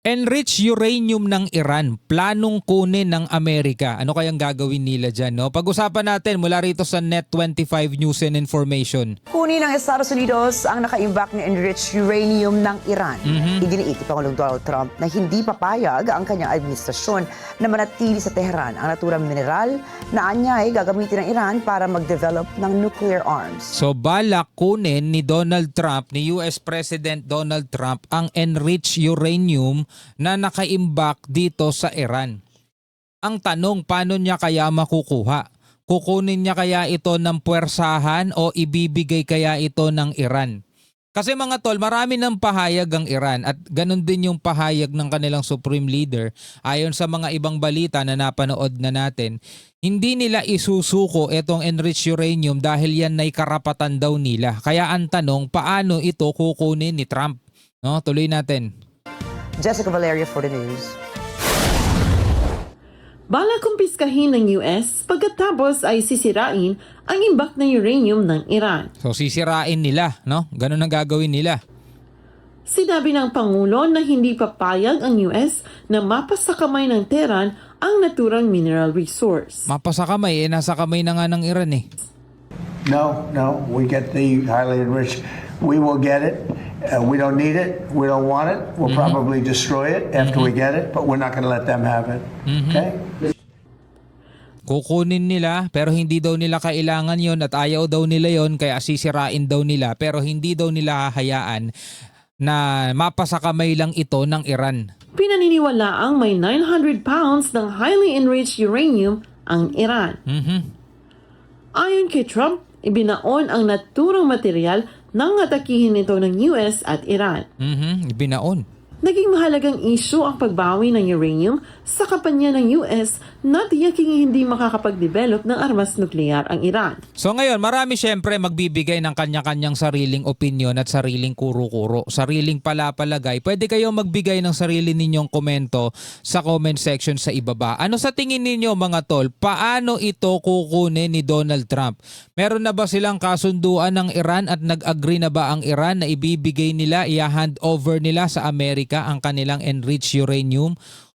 Enriched uranium ng Iran, planong kunin ng Amerika. Ano kayang gagawin nila dyan? No? Pag-usapan natin mula rito sa Net25 News and Information. Kunin ng Estados Unidos ang nakaimbak na enriched uranium ng Iran. Idiniit ni Pangulong Donald Trump na hindi papayag ang kanyang administrasyon na manatili sa Tehran ang naturang mineral na anyay gagamitin ng Iran para mag-develop ng nuclear arms. So balak kunin ni Donald Trump, ni US President Donald Trump, ang enriched uranium na nakaimbak dito sa Iran. Ang tanong, paano niya kaya makukuha? Kukunin niya kaya ito ng puwersahan o ibibigay kaya ito ng Iran? Kasi mga tol, marami ng pahayag ang Iran at ganun din yung pahayag ng kanilang Supreme Leader. Ayon sa mga ibang balita na napanood na natin, hindi nila isusuko itong enriched uranium dahil yan ay karapatan daw nila. Kaya ang tanong, paano ito kukunin ni Trump? No, tuloy natin. Jessica Valeria for the news. Balak kumpiskahin ng US pagkatapos ay sisirain ang imbak na uranium ng Iran. So sisirain nila, no? Ganun ang gagawin nila. Sinabi ng Pangulo na hindi papayag ang US na mapasa kamay ng Tehran ang naturang mineral resource. Mapasa kamay, nasa kamay na nga ng Iran eh. No, we get the highly enriched. We will get it. We don't need it. We don't want it. We'll probably destroy it after we get it, but we're not going to let them have it. Okay? Kukunin nila pero hindi daw nila kailangan yon at ayaw daw nila yon kaya sisirain daw nila pero hindi daw nila hahayaan na mapasa kamay lang ito ng Iran. Pinaniniwala ang may 900 pounds ng highly enriched uranium ang Iran. Ayon kay Trump, ibinaon ang naturang material nang atakihin nito ng US at Iran. Binaon. Naging mahalagang issue ang pagbawi ng uranium sa kampanya ng US na tiyaking hindi makakapag-develop ng armas nuklear ang Iran. So ngayon, marami syempre magbibigay ng kanya-kanyang sariling opinion at sariling kuro-kuro, sariling palapalagay. Pwede kayong magbigay ng sarili ninyong komento sa comment section sa ibaba. Ano sa tingin ninyo mga tol? Paano ito kukunin ni Donald Trump? Meron na ba silang kasunduan ng Iran at nag-agree na ba ang Iran na ibibigay nila, i-hand over nila sa Amerika ang kanilang enriched uranium?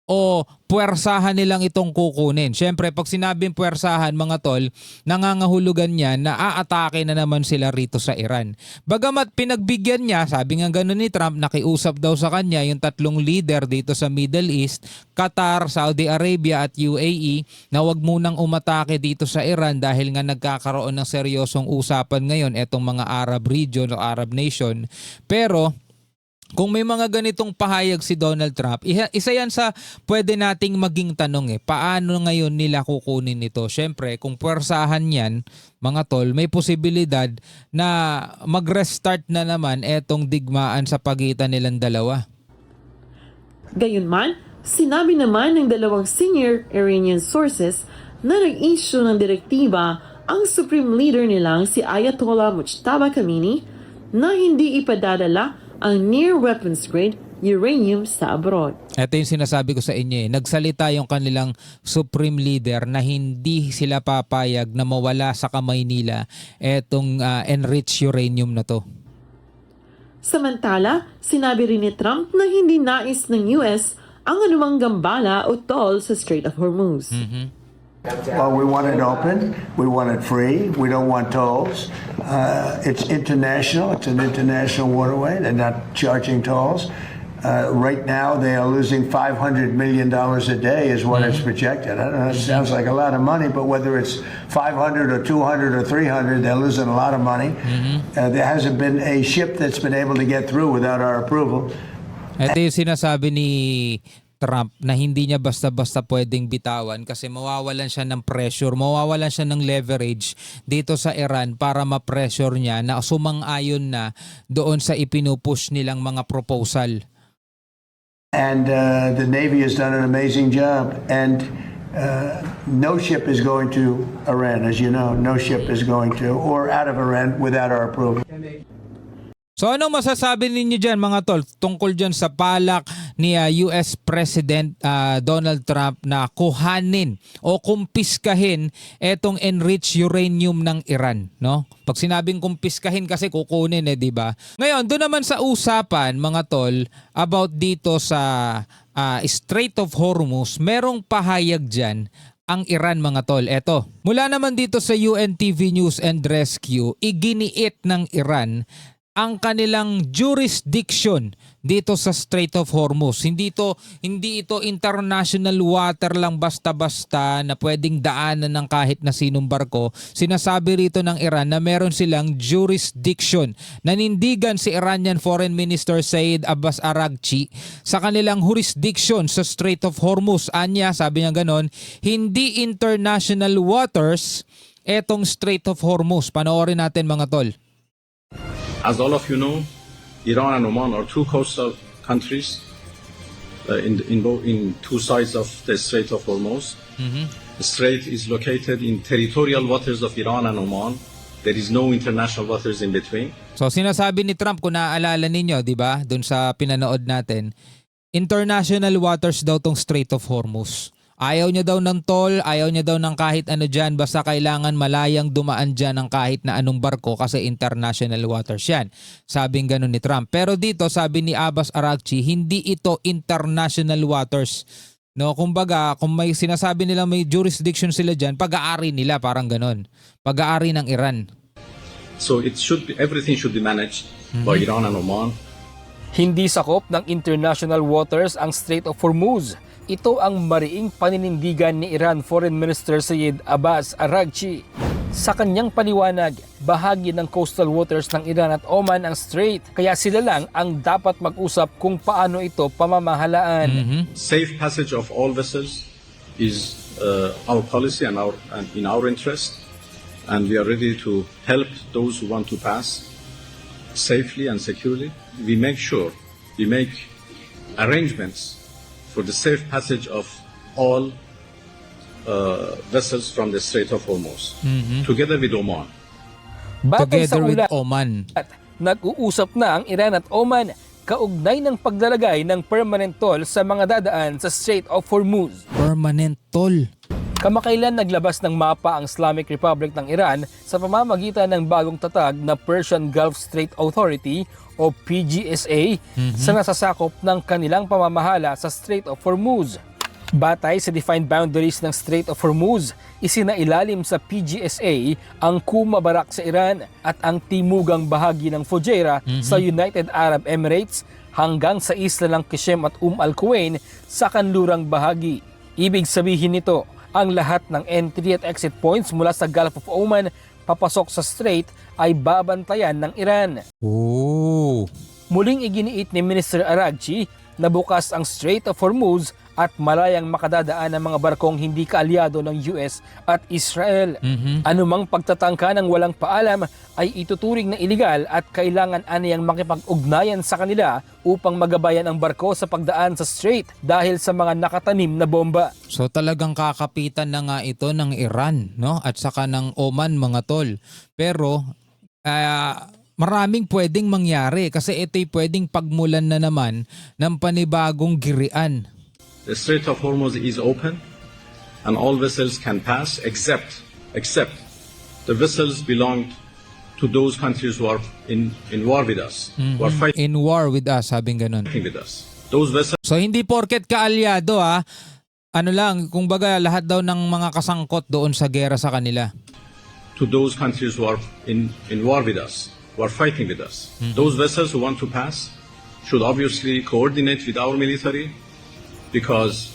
O puwersahan nilang itong kukunin? Siyempre, pag sinabing puwersahan mga tol, nangangahulugan niya na aatake na naman sila rito sa Iran. Bagamat pinagbigyan niya, sabi nga gano'n ni Trump, nakiusap daw sa kanya yung tatlong leader dito sa Middle East, Qatar, Saudi Arabia at UAE, na wag munang umatake dito sa Iran dahil nga nagkakaroon ng seryosong usapan ngayon etong mga Arab region o Arab nation. Pero kung may mga ganitong pahayag si Donald Trump, isa yan sa pwede nating maging tanong paano ngayon nila kukunin ito? Siyempre, kung puwersahan yan, mga tol, may posibilidad na mag-restart na naman etong digmaan sa pagitan nilang dalawa. Gayunman, sinabi naman ng dalawang senior Iranian sources na nag-issue ng direktiba ang Supreme Leader nilang si Ayatollah Mujtaba Khamenei na hindi ipadadala ang near weapons grade uranium sa abroad. Ito yung sinasabi ko sa inyo Nagsalita yung kanilang Supreme Leader na hindi sila papayag na mawala sa kamay nila etong enriched uranium na to. Samantala, sinabi rin ni Trump na hindi nais ng US ang anumang gambala o toll sa Strait of Hormuz. Well, we want it open. We want it free. We don't want tolls. It's international. It's an international waterway. They're not charging tolls. Right now, they are losing $500 million a day is what it's projected. I don't know, it sounds like a lot of money, but whether it's 500 or 200 or 300, they're losing a lot of money. There hasn't been a ship that's been able to get through without our approval. Ito yung sinasabi ni Trump na hindi niya basta-basta pwedeng bitawan kasi mawawalan siya ng pressure, mawawalan siya ng leverage dito sa Iran para ma-pressure niya na sumang-ayon na doon sa ipinupush nilang mga proposal. And the Navy has done an amazing job. And no ship is going to Iran, as you know. No ship is going to, or out of Iran without our approval. So anong masasabi ninyo dyan mga tol tungkol dyan sa palak ni US President Donald Trump na kuhanin o kumpiskahin etong enriched uranium ng Iran, no? Pag sinabing kumpiskahin kasi kukunin di ba? Ngayon, doon naman sa usapan mga tol about dito sa Strait of Hormuz, merong pahayag dyan ang Iran mga tol. Eto, mula naman dito sa UNTV News and Rescue, iginiit ng Iran ang kanilang jurisdiction dito sa Strait of Hormuz. Hindi ito international water lang basta-basta na pwedeng daanan ng kahit na sinong barko. Sinasabi rito ng Iran na meron silang jurisdiction. Nanindigan si Iranian Foreign Minister Said Abbas Araghchi sa kanilang jurisdiction sa Strait of Hormuz. Anya, sabi niya ganon, hindi international waters etong Strait of Hormuz. Panoorin natin mga tol. As all of you know, Iran and Oman are two coastal countries in two sides of the Strait of Hormuz. The strait is located in territorial waters of Iran and Oman. There is no international waters in between. So sinasabi ni Trump, kung naaalala ninyo, di ba, dun sa pinanood natin, international waters daw tong Strait of Hormuz. Ayaw niya daw ng toll, ayaw niya daw ng kahit ano dyan, basta kailangan malayang dumaan dyan ng kahit na anong barko kasi international waters yan. Sabing ganun ni Trump. Pero dito, sabi ni Abbas Araghchi, hindi ito international waters. No, kumbaga, kung may sinasabi nila may jurisdiction sila dyan, pag-aari nila, parang ganun. Pag-aari ng Iran. So everything should be managed by Iran and Oman. Hindi sakop ng international waters ang Strait of Hormuz. Ito ang mariing paninindigan ni Iran Foreign Minister Said Abbas Araghchi. Sa kanyang paliwanag, bahagi ng coastal waters ng Iran at Oman ang strait, kaya sila lang ang dapat mag-usap kung paano ito pamamahalaan. Safe passage of all vessels is our policy and in our interest, and we are ready to help those who want to pass safely and securely. We make arrangements for the safe passage of all vessels from the Strait of Hormuz, together with Oman. Batay sa Together with ulat, Oman. nag-uusap na ang Iran at Oman kaugnay ng paglalagay ng permanent toll sa mga dadaan sa Strait of Hormuz. Permanent toll. Kamakailan naglabas ng mapa ang Islamic Republic ng Iran sa pamamagitan ng bagong tatag na Persian Gulf Strait Authority o PGSA sa nasasakop ng kanilang pamamahala sa Strait of Hormuz. Batay sa defined boundaries ng Strait of Hormuz, isinailalim sa PGSA ang Kuma Barak sa Iran at ang timugang bahagi ng Fujairah sa United Arab Emirates hanggang sa isla ng Qasem at Al-Quwain sa kanlurang bahagi. Ibig sabihin nito, ang lahat ng entry at exit points mula sa Gulf of Oman papasok sa strait ay babantayan ng Iran. Oh. Muling iginiit ni Minister Araghchi na bukas ang Strait of Hormuz at malayang makadadaan ng mga barkong hindi kaalyado ng US at Israel. Anumang pagtatangka ng walang paalam ay ituturing na iligal at kailangan aniyang makipag-ugnayan sa kanila upang magabayan ang barko sa pagdaan sa strait dahil sa mga nakatanim na bomba. So talagang kakapitan na nga ito ng Iran, no? At saka ng Oman, mga tol. Pero maraming pwedeng mangyari kasi ito'y pwedeng pagmulan na naman ng panibagong girian. The Strait of Hormuz is open, and all vessels can pass except the vessels belong to those countries who are in war with us, who are fighting In war with us, sabing ganun. with us. Those vessels So hindi porket kaalyado ano lang, kung baga lahat daw ng mga kasangkot doon sa gera sa kanila. to those countries who are in war with us, who are fighting with us. Those vessels who want to pass should obviously coordinate with our military because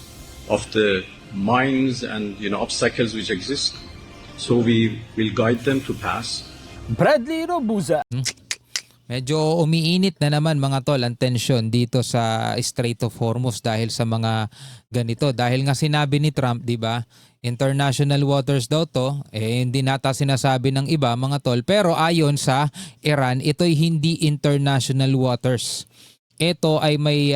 of the mines and obstacles which exist. So we will guide them to pass. Bradley Robuza, Medyo umiinit na naman mga tol ang tensyon dito sa Strait of Hormuz dahil sa mga ganito. Dahil nga sinabi ni Trump, di ba, international waters daw to, hindi nata sinasabi ng iba mga tol. Pero ayon sa Iran, ito'y hindi international waters. Ito ay may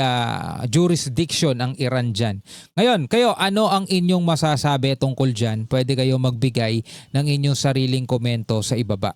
jurisdiction ang Iran dyan. Ngayon, kayo, ano ang inyong masasabi tungkol dyan? Pwede kayo magbigay ng inyong sariling komento sa ibaba.